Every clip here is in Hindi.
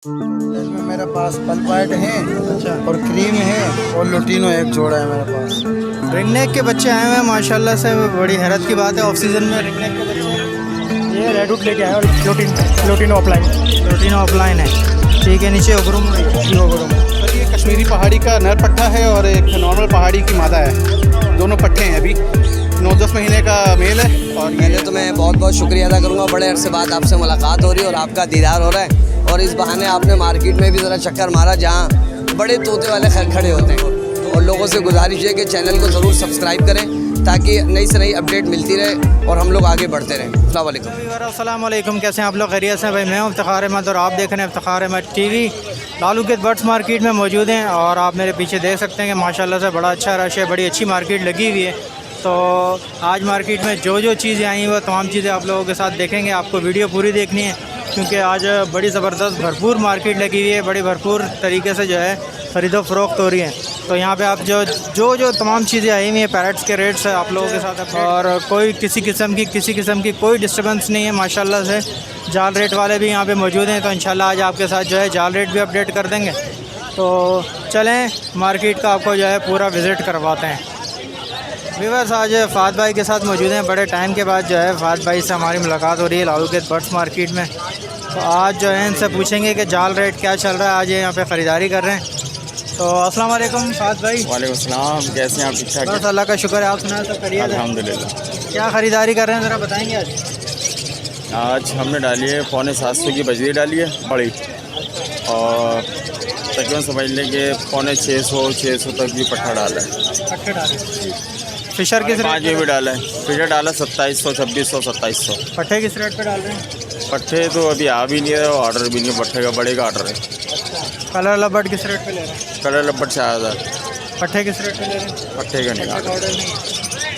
होटल में मेरे पास पलपाइट है। अच्छा। और क्रीम है और लुटीनो एक जोड़ा है मेरे पास। रिंगनेक के बच्चे आए हुए हैं माशाल्लाह से, बड़ी हैरत की बात है। ऑफ सीजन में रिंगनेक के बच्चे, ये रेडवुड लेके आए और लोटिनो अपलाइन प्रोटीन ऑफलाइन है। ठीक है, नीचे उगरूम सर ये कश्मीरी पहाड़ी का नर पट्ठा है और एक नॉर्मल पहाड़ी की मादा है। दोनों पट्ठे हैं अभी 9-10 महीने का मेल है। और पहले तो मैं बहुत बहुत शुक्रिया अदा करूँगा, बड़े अरसे बाद आपसे मुलाकात हो रही है और आपका दीदार हो रहा है। और इस बहाने आपने मार्केट में भी ज़रा चक्कर मारा जहाँ बड़े तोते वाले खड़े होते हैं। और लोगों से गुजारिश है कि चैनल को ज़रूर सब्सक्राइब करें ताकि नई से नई अपडेट मिलती रहे और हम लोग आगे बढ़ते रहें। अस्सलाम वालेकुम। अस्सलाम वालेकुम, कैसे हैं आप लोग? खैरियत से? भाई मैं हूं इफ्तिखार अहमद और आप देख रहे हैं इफ्तिखार अहमद टीवी। लालू के बर्ड्स मार्केट में मौजूद हैं और आप मेरे पीछे देख सकते हैं कि माशाल्लाह से बड़ा अच्छा रश है, बड़ी अच्छी मार्केट लगी हुई है। तो आज मार्केट में जो चीज़ें आई हैं वो तमाम चीज़ें आप लोगों के साथ देखेंगे। आपको वीडियो पूरी देखनी है क्योंकि आज बड़ी ज़बरदस्त भरपूर मार्केट लगी हुई है, बड़ी भरपूर तरीके से जो है ख़रीदो फ़रोख्त हो रही हैं। तो यहाँ पे आप जो तमाम चीज़ें आई हुई हैं, पैरेट्स के रेट्स आप लोगों के साथ, और कोई किसी किस्म की कोई डिस्टर्बेंस नहीं है माशाल्लाह से। जाल रेट वाले भी यहाँ पे मौजूद हैं, तो इंशाल्लाह आज आपके साथ जो है जाल रेट भी अपडेट कर देंगे। तो चलें मार्केट का आपको जो है पूरा विज़िट करवाते हैं। व्यूअर्स, आज फ़ाद भाई के साथ मौजूद हैं। बड़े टाइम के बाद जो है फ़ाद भाई से हमारी मुलाकात हो रही है लालू के बर्ड्स मार्केट में। तो आज जो है इनसे पूछेंगे कि जाल रेट क्या चल रहा है। आज ये यहाँ पे ख़रीदारी कर रहे हैं। तो अस्सलाम वालेकुम फ़ाद भाई। वालेकुम सलाम, कैसे हैं आप? ठीक ठाक? बस अल्लाह का शुक्र है, आप सुनाए सब खैरियत है? अल्हम्दुलिल्लाह। क्या ख़रीदारी कर रहे हैं ज़रा बताएँगे आज? आज हमने डाली है 750 की बजरी डाली है बड़ी, और तकरीबन समझ लें कि 650 तक भी पट्ठा डाला है। पट्टे डाले। फिशर किस पाँच रेट भी डाला है। फिर डाला 2700, 2600, 2700। पट्टे किस रेट पे डाल रहे हैं? पट्ठे तो अभी आ भी नहीं है, ऑर्डर भी नहीं, पट्ठे का बड़े का ऑर्डर है। कलर लबट किस रेट पे ले रहे हैं? कलर लपट 4000। पट्टे किस रेट पे ले रहे हैं? पट्ठे का नहीं पट्टे का ऑर्डर नहीं।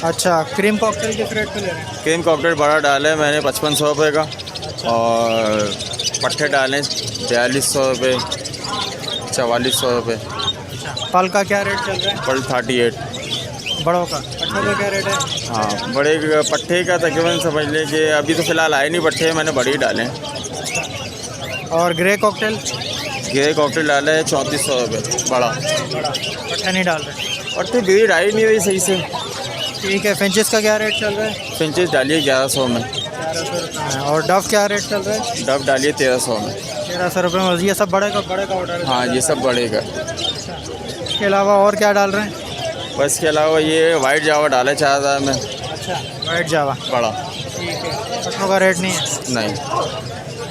अच्छा, क्रीम कॉकटेल किस रेट पे ले रहे हैं? क्रीम कॉकटेल बड़ा डाला है मैंने 5500 रुपये का, और पट्ठे डाले 4200 रुपये, 4400 रुपये। फल का क्या रेट चल रहा है? पर 38। बड़ों का पट्टों का क्या रेट है? हाँ, बड़े पट्ठे का तकरीबन समझ लें कि अभी तो फ़िलहाल आए नहीं पट्ठे, मैंने बड़े ही डाले हैं। और ग्रे कॉकटेल? ग्रे कॉकटेल डाला है 3400 रुपये बड़ा। पट्टे नहीं डाल रहे। पट्ठे भीड़ आई नहीं रही सही से। ठीक है, फिंचेस का क्या रेट चल रहा है? फिंचेस डालिए 1100 में। 1100 और डव क्या रेट चल रहा है? डब डालिए 1300 में। 1300 रुपये में। ये सब बड़े का ऑर्डर है? हाँ, ये सब बड़े का। इसके अलावा और क्या डाल रहे हैं? बस के अलावा ये वाइट जावा डाला है 4000 में अच्छा, वाइट जावा। बड़ा। ठीक है, पट्टों का रेट नहीं है? नहीं।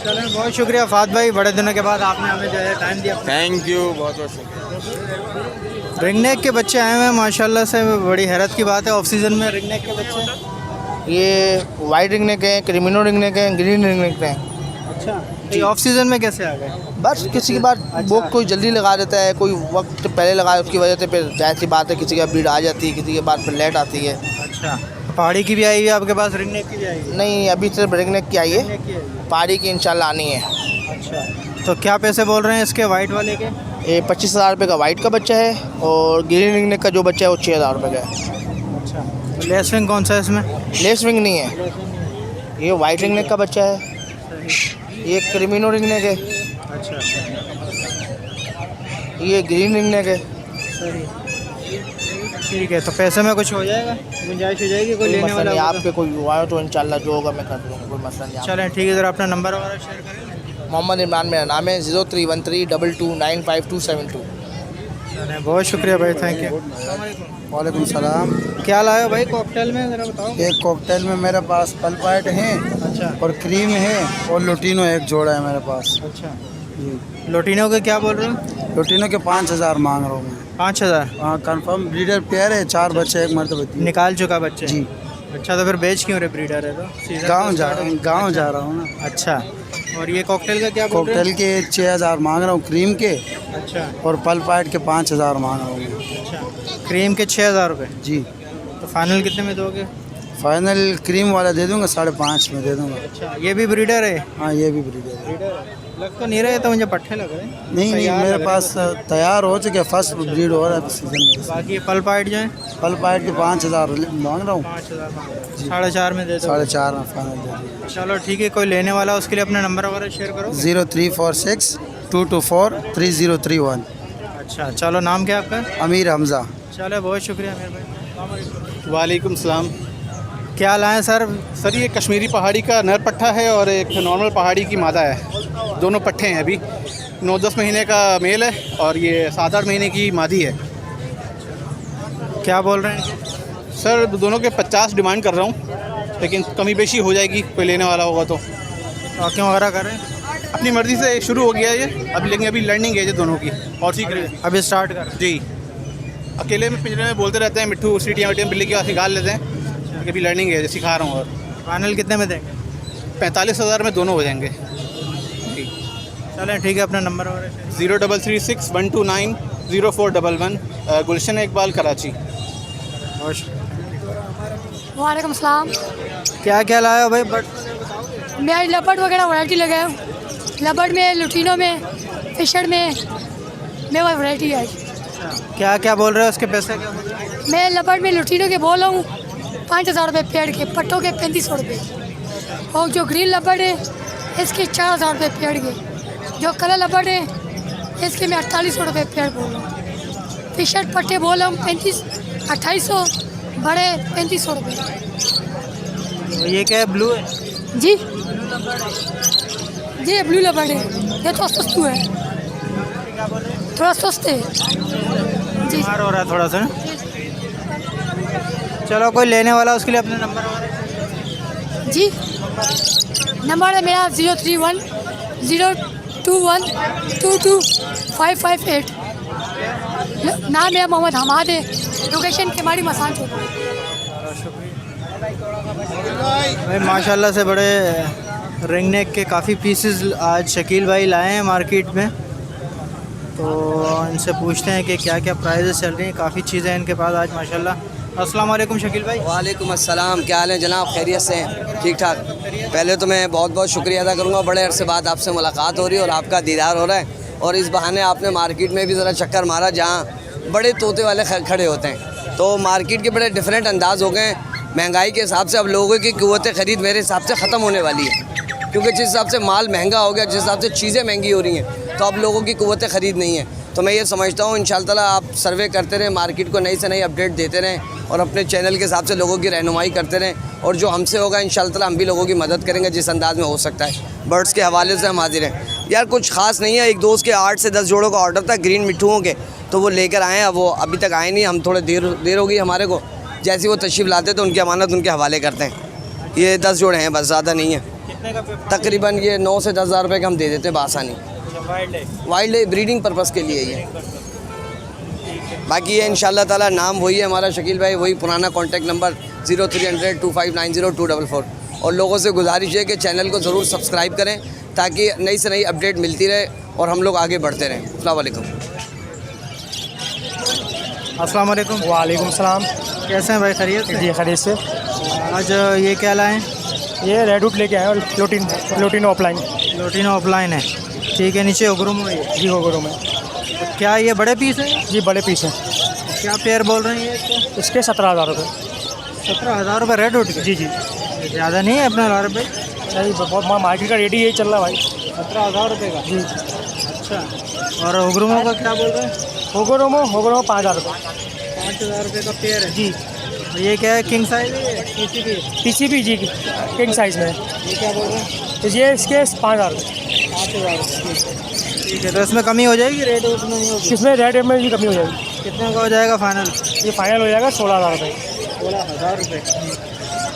चलें, बहुत शुक्रिया फ़ाद भाई, बड़े दिनों के बाद आपने हमें जो है टाइम दिया। थैंक यू, बहुत बहुत शुक्रिया। रिंगनेक के बच्चे आए हुए हैं माशाल्लाह से, बड़ी हैरत की बात है। ऑफ सीज़न में रिंगनेक के बच्चे। ये वाइट रिंगनेक है, क्रिमिनो रिंगनेक है, ग्रीन रिंगनेक है। अच्छा, ये ऑफ सीज़न में कैसे आ गए? बस किसी की बात वो कोई जल्दी लगा देता है, कोई वक्त पहले लगाए, उसकी वजह से फिर जाहिर सी बात है किसी का भीड़ आ जाती है, किसी के बाद फिर लेट आती है। अच्छा, पहाड़ी की भी आई हुई है आपके पास? रिंगनेक की भी आई है? नहीं, अभी सिर्फ रिंगनेक की आई है, रिंगनेक की आई है। पहाड़ी की इंशाल्लाह आनी है। अच्छा, तो क्या पैसे बोल रहे हैं इसके वाइट वाले के? ये 25,000 रुपये का वाइट का बच्चा है, और ग्रीन रिंगनेक का जो बच्चा है वो 6,000 रुपये का है। अच्छा, तो लेस विंग कौन सा है इसमें? लेस विंग नहीं है, ये वाइट रिंगनेक का बच्चा है, ये क्रिमिनो रिंगनेक है, अच्छा, ये ग्रीन रिंगनेक है। सही। ठीक है, तो पैसे में कुछ हो जाएगा, गुंजाइश हो जाएगी? कोई लेने मसला वाला नहीं, होगा आपके कोई हुआ है तो इंशाल्लाह जो होगा मैं कर दूँगा, कोई मसला नहीं। चलें, ठीक है, ज़रा अपना नंबर वगैरह शेयर करें। मोहम्मद इमरान मेरा नाम है, 031322295272। चलें, बहुत शुक्रिया भाई, थैंक यू। वालेकुम सलाम। क्या लाए हो भाई कॉकटेल में, ज़रा बताओ। एक कॉकटेल में मेरे पास पलपाइट है अच्छा, और क्रीम है और लुटीनो एक जोड़ा है मेरे पास। अच्छा। लोटिनो के क्या बोल रहे हो? लुटीनो के 5,000 मांग रहा हूँ मैं। 5000 हाँ, कंफर्म ब्रीडर पेयर है, 4 बच्चे एक मर्द निकाल चुका बच्चे? जी। अच्छा, तो फिर बेच क्यों रहे? ब्रीडर है तो सीजन गाँव तो जा start हो- गाँव जा रहा हूँ ना। अच्छा, और ये कॉकटेल का क्या बोल रहे कॉकटेल के 6,000 मांग रहा हूँ क्रीम के, हो? अच्छा, और पलपाइट के 5,000 मांग रहा हूँ मैं। अच्छा, क्रीम के 6000 रुपये। जी। तो फाइनल कितने में दोगे? फाइनल क्रीम वाला दे दूँगा 5.5 में दे दूँगा। अच्छा, ये भी ब्रीडर है? हाँ, ये भी ब्रीडर है। ब्रीडर है, लग तो नहीं रहे, तो मुझे पट्टे लग रहे हैं। नहीं, तैयार मेरे लग पास तैयार हो चुके, फर्स्ट ब्रीड हो रहा है सीजन रहे हैं। बाकी ये पल पाइट जो है पलपाइट के 5,000 मांग रहा हूँ। 5000, 4.5 में दे दो। 4.5 में फाइनल दे दूँगा। चलो ठीक है, कोई लेने वाला उसके लिए अपना नंबर वगैरह शेयर करो। 0346 2243031। अच्छा चलो, नाम क्या है आपका? अमीर हमज़ा। चलो बहुत शुक्रिया मेरे भाई। वालेकुम सलाम। क्या लाएँ सर? सर ये कश्मीरी पहाड़ी का नर पट्ठा है और एक नॉर्मल पहाड़ी की मादा है। दोनों पट्ठे हैं, अभी 9-10 महीने का मेल है और ये 7-8 महीने की मादी है। क्या बोल रहे हैं? सर दोनों के 50 डिमांड कर रहा हूँ, लेकिन कमी बेशी हो जाएगी, कोई लेने वाला होगा तो। टॉकिंग वगैरह कर रहे हैं? अपनी मर्ज़ी से शुरू हो गया है ये अब, लेकिन अभी लर्निंग एज है दोनों की और सीख रहे हैं। अभी स्टार्ट कर। जी, अकेले में पिंजरे में बोलते रहते हैं मिट्ठू सीटियाँ वीटियाँ बिल्ली के पास निकाल लेते हैं, अभी लर्निंग है, सिखा रहा हूँ। और फाइनल कितने में देंगे? 45,000 में दोनों हो जाएंगे। चलें ठीक है, अपना नंबर वगैरह। 0336-129-0411, गुलशन इकबाल, कराची। वालेकुम सलाम। क्या क्या लाया हो भाई? बट मैं लपट वगैरह वैरायटी लगाया हूँ। लपट में, लुटीनों में, फिशर में मैं वो वैरायटी है। क्या क्या बोल रहे हो उसके पैसे? क्या मैं लपट में लुटीनों के बोल रहा हूँ 5,000 रुपये पेड़ के, पट्टों के 3500 रुपये, और जो ग्रीन लपट है इसके 4,000 रुपये पेड़ के, जो कलर लपट है इसके मैं 4800 रुपये पेड़ बोल रहा हूँ। फिशर पट्टे बोल रहा हूँ 2800, बड़े 3500 रुपये। ये क्या है? ब्लू है जी जी, ब्लू लपट है, ये तो सस्तू है, थोड़ा सस्ते जी। मार हो रहा है थोड़ा सा ना। चलो कोई लेने वाला उसके लिए अपने नंबर जी। नंबर है मेरा 031-021-22-558। नाम है मोहम्मद हमाद है, लोकेशन केमाड़ी मसान चौक। भाई माशाल्लाह से बड़े रिंग नेक के काफ़ी पीसेस आज शकील भाई लाए हैं मार्केट में, तो इनसे पूछते हैं कि क्या क्या प्राइजेस चल रही हैं। काफ़ी चीज़ें इनके पास आज माशाल्लाह। अस्सलाम वालेकुम शकील भाई। वालेकुम अस्सलाम, क्या हाल है जनाब? खैरियत से हैं? ठीक ठाक। पहले तो मैं बहुत बहुत शुक्रिया अदा करूँगा, बड़े अरसे बाद आपसे मुलाकात हो रही है और आपका दीदार हो रहा है, और इस बहाने आपने मार्केट में भी ज़रा चक्कर मारा जहाँ बड़े तोते वाले खड़े होते हैं। तो मार्केट के बड़े डिफरेंट अंदाज़ हो गए हैं। महंगाई के हिसाब से अब लोगों की क़ुव्वत ख़रीद मेरे हिसाब से ख़त्म होने वाली है, क्योंकि जिस हिसाब से माल महंगा हो गया, जिस हिसाब से चीज़ें महंगी हो रही हैं, तो अब लोगों की क़ुव्वत ख़रीद नहीं है। तो मैं ये समझता हूँ इंशाअल्लाह ताला आप सर्वे करते रहें, मार्केट को नई से नई अपडेट देते रहें और अपने चैनल के हिसाब से लोगों की रहनुमाई करते रहें, और जो हमसे होगा इंशाअल्लाह ताला हम भी लोगों की मदद करेंगे जिस अंदाज़ में हो सकता है। बर्ड्स के हवाले से हम हाजिर हैं। यार कुछ ख़ास नहीं है, एक दोस्त के 8 से 10 जोड़ों का ऑर्डर था ग्रीन मिट्ठुओं के, तो वो लेकर आए हैं, वो अभी तक आए नहीं, हम थोड़े देर हो गई हमारे को। जैसे वो तशरीफ़ लाते तो उनकी अमानत उनके हवाले करते हैं। ये 10 जोड़े हैं, बस ज़्यादा नहीं है। तकरीबन ये 9 से 10,000 रुपये का हम दे देते हैं बआसानी। वाइल्ड लाइफ ब्रीडिंग पर्पज़ के लिए ये। बाकी ये इंशाअल्लाह ताला नाम वही है हमारा शकील भाई, वही पुराना कॉन्टैक्ट नंबर 0300-2590-244। और लोगों से गुजारिश है कि चैनल को ज़रूर सब्सक्राइब करें ताकि नई से नई अपडेट मिलती रहे और हम लोग आगे बढ़ते रहें। अस्सलाम वालेकुम। अस्सलाम वालेकुम। वालेकुम सलाम। कैसे हैं भाई? खैरियत से? जी खरीद से। आज ये क्या लाए हैं? ये रेडवुड लेके आए हैं, लोटिनो ऑफलाइन। लोटिनो ऑफलाइन है, ठीक है। नीचे ओगरूम है जी, होगरो में। तो क्या ये बड़े पीस हैं? जी बड़े पीस हैं। क्या पेयर बोल रहे हैं ये इसके 17,000 रुपये। 17,000 रुपये रेडवुड के? जी जी, ज़्यादा नहीं है अपना रुपये? नहीं बहुत मार्केट का रेट ही यही चल रहा है भाई। 17,000 रुपये का? जी। अच्छा, और ओगरूमों का क्या बोल रहे हैं? होगरो में 5,000 रुपये। 5,000 रुपये का पेयर है जी। ये क्या है? किंग साइज है? PCB जी किंग साइज़ में। ये क्या बोल रहे हैं? ये इसके 5,000 रुपये। 5,000। ठीक है, तो इसमें कमी हो जाएगी? रेट उसमें नहीं होगी? इसमें रेट में भी कमी हो जाएगी। कितने का हो जाएगा फाइनल? ये फाइनल हो जाएगा 16,000 रुपये। 16,000 रुपये।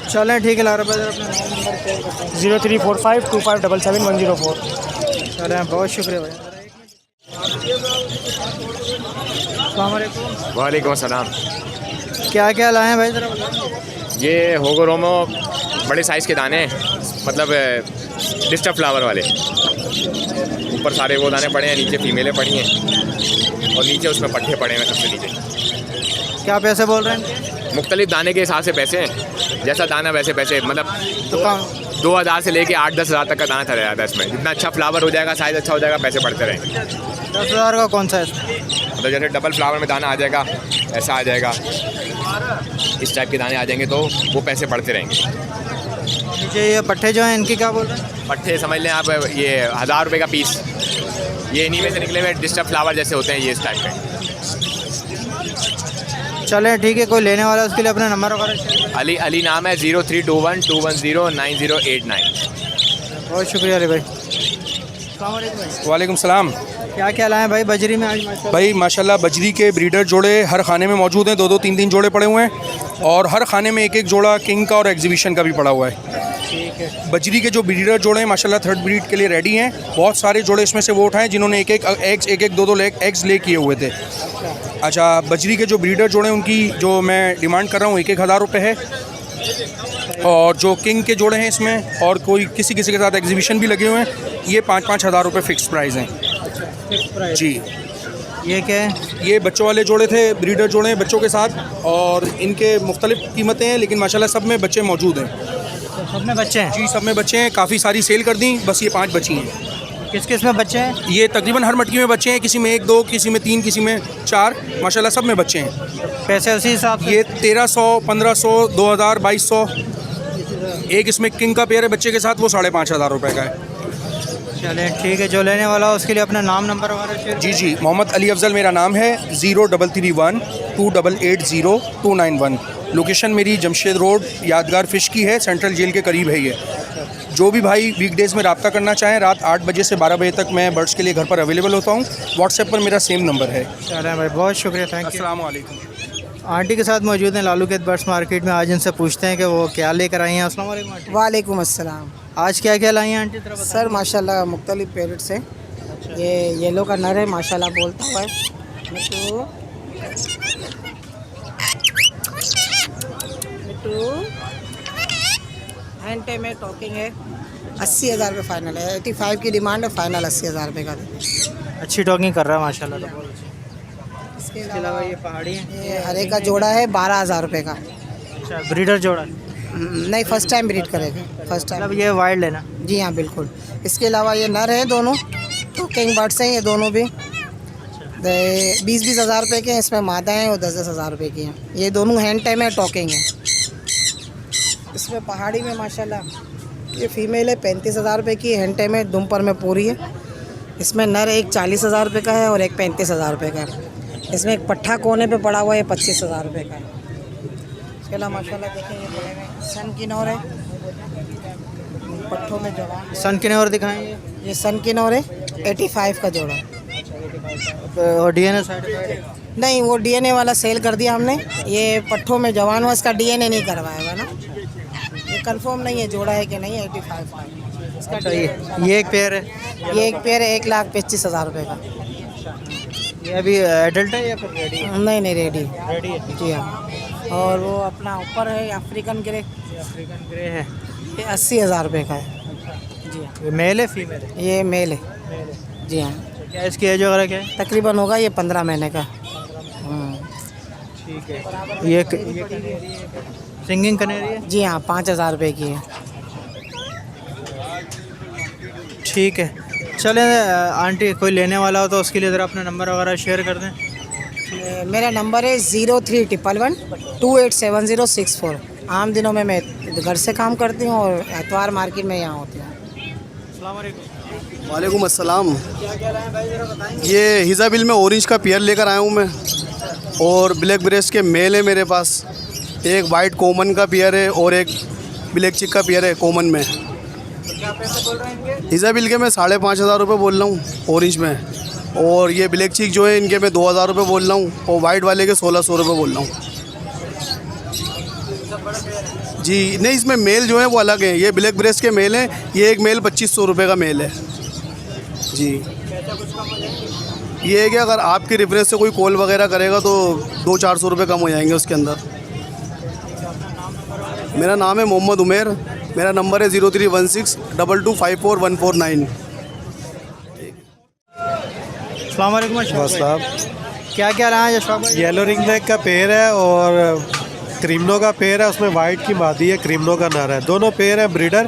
चलें ठीक है, लारा भाई अपना नंबर शेयर करते हैं। 03452577 चलें, बहुत शुक्रिया भाई। अस्सलाम वालेकुम। वालेकुम अस्सलाम। क्या क्या लाए हैं भाई ज़रा बताओ? ये होगरोमो बड़े साइज़ के दाने, मतलब डिस्टर्ब फ्लावर वाले। ऊपर सारे वो दाने पड़े हैं, नीचे फीमेलें पड़ी हैं और नीचे उसमें पट्टे पड़े हैं सबसे नीचे। क्या पैसे बोल रहे हैं? मुख्तलिफ दाने के हिसाब से पैसे हैं, जैसा दाना वैसे पैसे, मतलब तो 2,000 से लेके 8-10 हज़ार तक का दाना चला जाता है इसमें। जितना अच्छा फ्लावर हो जाएगा, साइज़ अच्छा हो जाएगा, पैसे बढ़ते रहेंगे। 10,000 का कौन सा है? मतलब जैसे डबल फ्लावर में दाना आ जाएगा, ऐसा आ जाएगा, इस टाइप के दाने आ जाएंगे तो वो पैसे बढ़ते रहेंगे। नीचे ये पट्टे जो हैं इनकी क्या बोल रहे हैं? पट्टे समझ लें आप, ये 1,000 रुपये का पीस, ये इन्हीं में से निकले हुए डिस्टर्ब फ्लावर जैसे होते हैं ये इस टाइप के। चलें ठीक है, कोई लेने वाला है उसके लिए अपना नंबर वगैरह शेयर करें। अली नाम है 032121090989। बहुत शुक्रिया अली भाई। अस्सलाम वालेकुम भाई। वालेकुम सलाम। क्या क्या लाए भाई बजरी में आज माशाल्लाह? भाई माशाल्लाह बजरी के ब्रीडर जोड़े हर खाने में मौजूद हैं, 2-2 3-3 जोड़े पड़े हुए हैं और हर खाने में एक एक जोड़ा किंग का और एग्जीबिशन का भी पड़ा हुआ है। ठीक है। बजरी के जो ब्रीडर जोड़े हैं माशाल्लाह थर्ड ब्रीड के लिए रेडी हैं। बहुत सारे जोड़े इसमें से वो उठाएं जिन्होंने एक एक 2-2 एग्स ले किए हुए थे। अच्छा, बजरी के जो ब्रीडर जोड़े उनकी जो मैं डिमांड कर रहा हूँ 1-1 हज़ार रुपये है और जो किंग के जोड़े हैं इसमें और कोई किसी के साथ एग्जीबिशन भी लगे हुए हैं ये 5-5 हज़ार रुपये फ़िक्स प्राइस हैं जी। ये क्या है? ये बच्चों वाले जोड़े थे, ब्रीडर जोड़े हैं बच्चों के साथ और इनके मुख्तलिफ कीमतें हैं लेकिन माशाल्लाह सब में बच्चे मौजूद हैं। सब में बच्चे हैं? जी सब में बच्चे हैं, काफ़ी सारी सेल कर दी, बस ये 5 बची हैं। किस किस में बच्चे हैं? ये तकरीबन हर मटकी में बच्चे हैं, किसी में 1-2, किसी में 3, किसी में 4, माशाल्लाह सब में बच्चे हैं। पैसे उसी हिसाब से? ये 1300, 1500, 2000, 2200। एक इसमें किंग का पेयर है बच्चे के साथ, वो 5,500 रुपये का है। चलें ठीक है, जो लेने वाला हो उसके लिए अपना नाम नंबर वगैरह शेयर। जी मोहम्मद अली अफजल मेरा नाम है, 0331280291। लोकेशन मेरी जमशेद रोड यादगार फ़िश की है, सेंट्रल जेल के करीब है ये। जो भी भाई वीकडेज़ में रब्ता करना चाहें रात 8 बजे से 12 बजे तक मैं बर्ड्स के लिए घर पर अवेलेबल होता हूँ। व्हाट्सएप पर मेरा सेम नंबर है। चलें भाई, बहुत शुक्रिया, थैंक यू। अस्सलाम वालेकुम। आंटी के साथ मौजूद हैं लालू के बर्ड्स मार्केट में। आज इनसे पूछते हैं कि वो क्या लेकर आई हैं। अस्सलाम वालेकुम आंटी। वालेकुम अस्सलाम। आज क्या क्या लाई हैं आंटी? तरफ सर माशाल्लाह मुख्तलिफ पेरेट्स हैं। ये येलो का नर है माशाल्लाह, बोलता हुआ है मिट्टू घंटे में टॉकिंग है। 80,000 रुपये फ़ाइनल है, 85 की डिमांड है, फ़ाइनल 80,000 रुपये का। अच्छी टॉकिंग कर रहा है माशाल्लाह। तो इसके अलावा ये पहाड़ी है, ये हरे का जोड़ा है 12,000 रुपये का। अच्छा ब्रीडर जोड़ा? नहीं, फ़र्स्ट टाइम ब्रीड करेगा, फर्स्ट टाइम। मतलब ये वाइल्ड है ना? जी हाँ बिल्कुल। इसके अलावा ये नर है, दोनों टॉकिंग बर्ड्स हैं ये दोनों भी। 20-20 हज़ार रुपये के हैं, इसमें मादा हैं और 10-10 हज़ार रुपये की हैं। ये दोनों हैंड टाइम है, टॉकिंग है। इसमें पहाड़ी में माशाल्लाह ये फ़ीमेल है, 35,000 रुपये की हैंड टाइम है, दुम पर में पूरी है। इसमें नर एक 40,000 रुपये का है और एक 35,000 रुपये का है। इसमें एक पट्ठा कोने पे पड़ा हुआ है, 25,000 रुपये का है। इसके अलावा माशाल्लाह देखें ये पड़े हुए सन किनौर है, पट्ठों में जवान। सन किनौर दिखाएंगे? ये सन किनौर है, 85 का जोड़ा। और डीएनए सर्टिफाइड है? नहीं, वो डीएनए वाला सेल कर दिया हमने। ये पट्ठों में जवान हुआ, इसका डीएनए नहीं करवाया हुआ ना, ये कंफर्म नहीं है जोड़ा है कि नहीं है। 85 का इसका ये एक पेयर है? ये एक पेयर है 1,25,000 रुपये का। ये अभी एडल्ट है या फिर रेडी है? नहीं रेडी है जी हाँ। और वो अपना ऊपर है अफ्रीकन ग्रे, अफ्रीकन ग्रे है, ये 80,000 रुपये का है जी हाँ। ये मेल है फीमेल है? ये मेल है जी हाँ। क्या इसकी एज वगैरह क्या है? तकरीबन होगा ये 15 महीने का। ठीक है। ये सिंगिंग कनेरी है? जी हाँ, 5,000 रुपये की है। ठीक है, चलें आंटी कोई लेने वाला हो तो उसके लिए ज़रा अपना नंबर वगैरह शेयर कर दें। मेरा नंबर है 0311187064। आम दिनों में मैं घर से काम करती हूँ और एतवार मार्केट में यहाँ होती हूँ। अस्सलाम वालेकुम। वालेकुम अस्सलाम। ये हिज़ाबिल में ऑरेंज का पेयर लेकर आया हूँ मैं और ब्लैक ब्रेस्ट के मेल है मेरे पास। एक वाइट कॉमन का पेयर है और एक ब्लैक चिक का पेयर है कॉमन में। क्या पैसे बोल रहे हैं इनके? हिज़ाबिल के मैं 5,500 रुपये बोल रहा हूँ ऑरेंज में, और ये ब्लैक चिक जो है इनके मैं 2,000 रुपये बोल रहा हूँ और वाइट वाले के 1,600 रुपये बोल रहा हूँ जी। नहीं, इसमें मेल जो है वो अलग है, ये ब्लैक ब्रेस्ट के मेल हैं, ये एक मेल 2,500 रुपये का मेल है जी। ये है कि अगर आपके रेफरेंस से कोई कॉल वगैरह करेगा तो 200-400 रुपये कम हो जाएंगे उसके अंदर। मेरा नाम है मोहम्मद उमेर, मेरा नंबर है 0316225449। अस्सलाम वालेकुम साहब। क्या क्या रहा है अशफाक भाई? येलो रिंग नेक का पेयर है और क्रीमनो का पेयर है, उसमें वाइट की मादी है, क्रीमनो का नर है। दोनों पेयर हैं ब्रीडर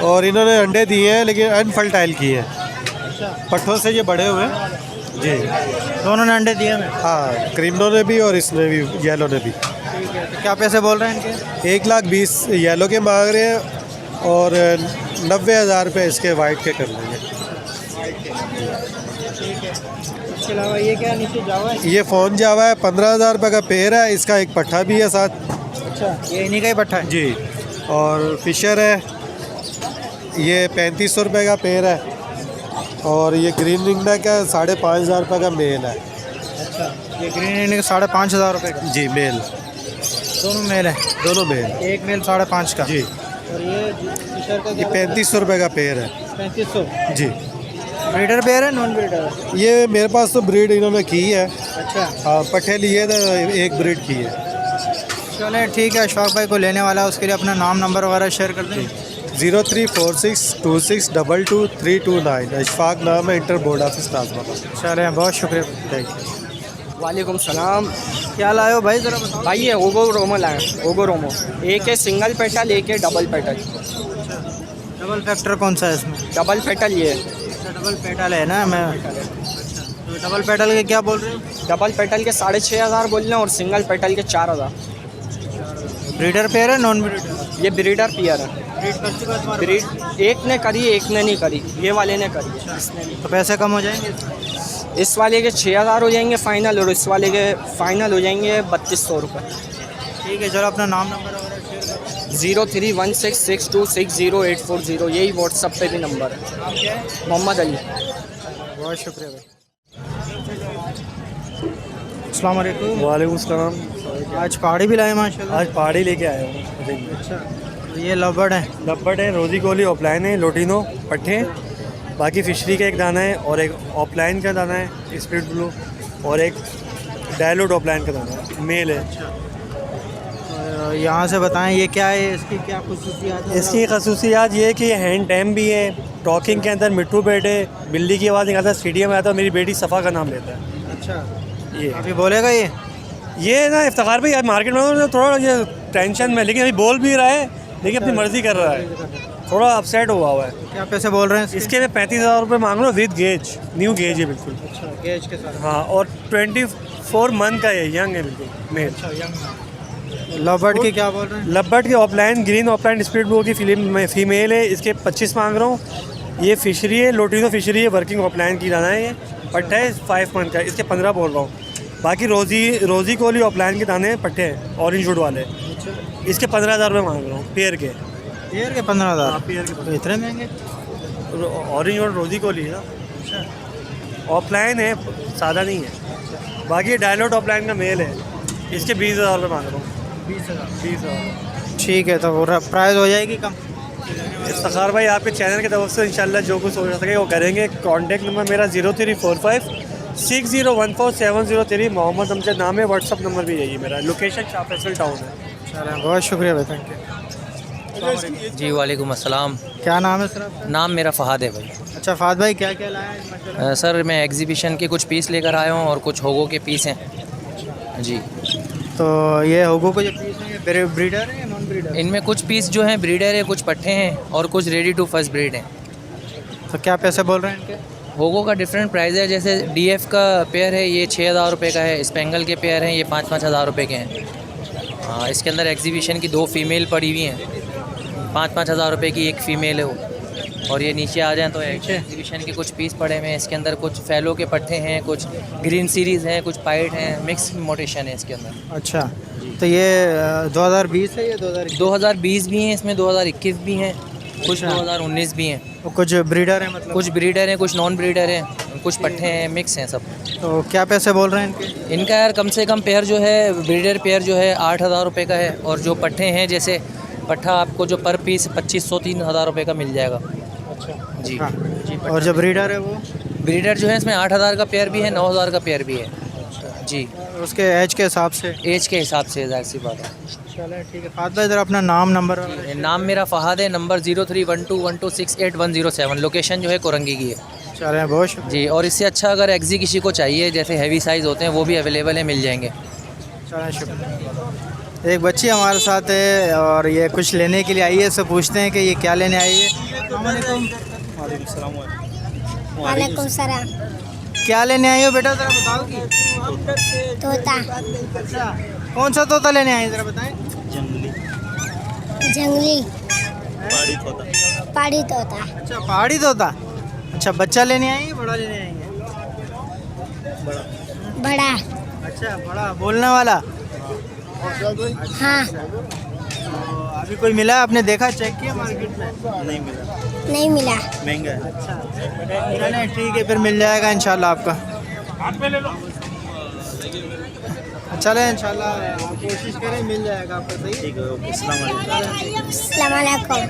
और इन्होंने अंडे दिए हैं लेकिन अनफर्टाइल किए हैं। पट्ठों से ये बड़े हुए हैं जी। दोनों ने अंडे दिए हैं? हाँ, क्रीमनो ने भी और इसने भी, येलो ने भी। ठीक है, तो क्या पैसे बोल रहे हैं इनके? 1,20,000 येलो के मांग रहे हैं और 90,000 रुपये इसके वाइट के कर लेंगे। इसके अलावा ये क्या नीचे जावा है? ये फ़ोन जावा है, 15,000 रुपये का पेड़ है, इसका एक पट्ठा भी है साथ। अच्छा, ये इन्हीं का ही पट्ठा है जी। और फिशर है, ये 3500 रुपये का पेड़ है। और ये ग्रीन रिंगनेक का 5,500 रुपये का मेल है। अच्छा, ये ग्रीन रिंगनेक 5,500 रुपये का? जी, मेल। दोनों मेल हैं? दोनों मेल। एक मेल 5.5 का? जी। और ये फिशर का? ये 3500 रुपये का पेड़ है। 3500? जी। ब्रीडर पेयर है नॉन ब्रीडर? ये मेरे पास तो ब्रीड इन्होंने की है। अच्छा। हाँ, पट्टे लिए तो एक ब्रीड की है। चलें ठीक है, अशफाक भाई को लेने वाला है, उसके लिए अपना नाम नंबर वगैरह शेयर कर दें। 0346262239 अशफाक नाम है, इंटर बोर्ड ऑफिस नाजमा। चलें, बहुत शुक्रिया। Thank you. वालेकुम सलाम। क्या लाए हो भाई, ज़रा बताओ। भाई ये ओगो रोमो लाए, ओगो रोमो। एक है सिंगल पेटल, एक है डबल पेटल। डबल फैक्टर कौन सा है इसमें? डबल पेटल ये है। डबल पेटल है ना? मैं तो डबल पेटल के क्या बोल रहे हो? डबल पेटल के 6,500 बोल रहे हैं और सिंगल पेटल के 4,000। ब्रीडर पेयर है नॉन ब्रीडर? ये ब्रीडर पेयर है। ब्रीड कर चुका है तुम्हारा? ब्रीड एक ने करी, एक ने नहीं करी, ये वाले ने करी है, इसने नहीं। तो पैसे कम हो जाएंगे? इस वाले के 6,000 हो जाएंगे फ़ाइनल, और इस वाले के फ़ाइनल हो जाएंगे 3,200 रुपये। ठीक है, चलो अपना नाम नंबर वगैरह शेयर करो। 031662608440, यही व्हाट्सअप पे भी नंबर है। मोहम्मद अली। बहुत शुक्रिया भाई। अस्सलाम वालेकुम। वालेकुम सलाम। आज पहाड़ी भी लाए माशाल्लाह? आज पहाड़ी लेके आए हो। अच्छा, तो ये लबड़ है? लबड़ है, रोजी कोली ऑफलाइन है, लोटिनो पट्टे, बाकी फिशरी का एक दाना है और एक ऑफलाइन का दाना है स्प्लिट ब्लू, और एक डायलोट ऑफलाइन का दाना है, मेल है। यहाँ से बताएं ये क्या है, इसकी क्या खसूसियात है? इसकी खसूसियात ये है कि हैंड टैम भी है, टॉकिंग के अंदर मिट्टू बैठे, बिल्ली की आवाज़ निकालता है, स्टेडियम में आता है, मेरी बेटी सफ़ा का नाम लेता है। अच्छा, ये अभी बोलेगा ये ना इफ्तिखार भाई मार्केट में थोड़ा ये टेंशन में, लेकिन अभी बोल भी रहा है, लेकिन अपनी मर्ज़ी कर रहा है, थोड़ा अपसेट हुआ है। क्या पैसे बोल रहे हैं इसके मैं 35,000 रुपये मांग रहा हूँ विद गेज, न्यू गेज है बिल्कुल। अच्छा, गेज के साथ? हाँ, और 24 मंथ का है, यंग है बिल्कुल मेल। अच्छा, यंग। लबर्ड की क्या बोल रहे हैं? लबर्ड की offline green offline split blue की फीमेल है, इसके 25 मांग रहा हूँ। ये फिशरी है, लोटिनो फिशरी है, वर्किंग ऑफलाइन की दाना है, ये पट्टा है 5 मंथ का, इसके 15 बोल रहा हूँ। बाकी रोजी कोली ऑफलाइन के दाने हैं, पट्टे हैं ऑरेंज वुड वाले, इसके 15,000 रुपये मांग रहा हूँ पेयर के। पेयर के 15,000? पेयर के तो इतने महंगे? ऑरेंज और रोजी कोली है ना, ऑफलाइन है, सादा नहीं है। बाकी डायलोट ऑफलाइन का मेल है, इसके 20,000 रुपये मांग रहा हूँ। 20,000। ठीक है, तो प्राइस हो जाएगी कम? इफ्तिखार भाई आपके चैनल की तरफ से इंशाल्लाह जो कुछ हो सके वो करेंगे। कॉन्टैक्ट नंबर मेरा 0345601470 मोहम्मद अमजद नाम है, व्हाट्सअप नंबर भी यही है मेरा, लोकेशन शाह फैसल टाउन है। चलें, बहुत शुक्रिया भाई, थैंक यू। जी वालेकुम अस्सलाम। क्या नाम है सर आपका? नाम मेरा फ़हाद है भाई। अच्छा फ़हाद भाई, क्या क्या लाया है? सर मैं एग्जीबिशन के कुछ पीस लेकर आया हूँ और कुछ होगो के पीस हैं जी। तो ये होगो के जो पीस हैं ये ब्रीडर है या नॉन ब्रीडर? इनमें कुछ पीस जो हैं ब्रीडर है, कुछ पट्टे हैं और कुछ रेडी टू फर्स्ट ब्रीड हैं। तो क्या पैसे बोल रहे हैं इनके? होगो का डिफरेंट प्राइस है, जैसे DF का पेयर है ये 6,000 रुपये का है, स्पेंगल के पेयर हैं ये 5-5 हज़ार रुपये के हैं। हाँ, इसके अंदर एग्जीबिशन की 2 फीमेल पड़ी हुई हैं, 5-5 हज़ार रुपये की एक फ़ीमेल है वो। और ये नीचे आ जाएँ तो एग्जीबिशन के कुछ पीस पड़े हुए हैं, इसके अंदर कुछ फैलो के पट्टे हैं, कुछ ग्रीन सीरीज़ हैं, कुछ पाइट हैं, मिक्स मोटेशन है इसके अंदर। अच्छा, तो ये 2020 है या 2020 भी हैं, इसमें 2021 भी हैं, कुछ 2019 भी हैं। तो कुछ ब्रीडर हैं मतलब? कुछ ब्रीडर हैं, कुछ नॉन ब्रीडर हैं, कुछ पट्टे हैं, मिक्स हैं सब। तो क्या पैसे बोल रहे हैं इनके? इनका यार कम से कम पेयर जो है ब्रीडर पेयर जो है 8,000 रुपये का है, और जो पट्टे हैं जैसे पट्ठा आपको जो पर पीस 2,500-3,000 रुपये का मिल जाएगा। अच्छा जी हाँ। जी। और जो ब्रीडर है वो? ब्रीडर जो है इसमें 8,000 का पेयर भी है, 9,000 का पेयर भी है जी। उसके एज के हिसाब से? एज के हिसाब से, जाहिर सी बात है। चलो ठीक है फ़हाद भाई, इधर अपना नाम नंबर? नाम मेरा फ़हाद है, नंबर 03121268 लोकेशन जो है कोरंगी की है। चलें, बहुत शुक्रिया जी। और इससे अच्छा अगर एग्जी किसी को चाहिए, जैसे हैवी साइज़ होते हैं, वो भी अवेलेबल है, मिल जाएंगे। चलें, शुक्रिया। एक बच्ची हमारे साथ है और ये कुछ लेने के लिए आई है, इससे पूछते हैं कि ये क्या लेने आई है। वालेकुम सलाम। क्या लेने आई हो बेटा, ज़रा बताओगी? तोता। अच्छा, कौन सा तोता लेने आई ज़रा बताएं? जंगली। पहाड़ी तोता। अच्छा, पहाड़ी तोता। अच्छा, बच्चा लेने आई है बड़ा लेने आई है? बड़ा। अच्छा बड़ा बोलने वाला। हाँ। अभी कोई मिला आपने देखा चेक किया मार्केट में? नहीं मिला। नहीं मिला। महंगा है। अच्छा चलिए ठीक है फिर मिल जाएगा इंशाल्लाह आपका। चले इंशाल्लाह आप कोशिश करें मिल जाएगा आपका। सही ठीक है ओके अस्सलाम वालेकुम। अस्सलाम वालेकुम।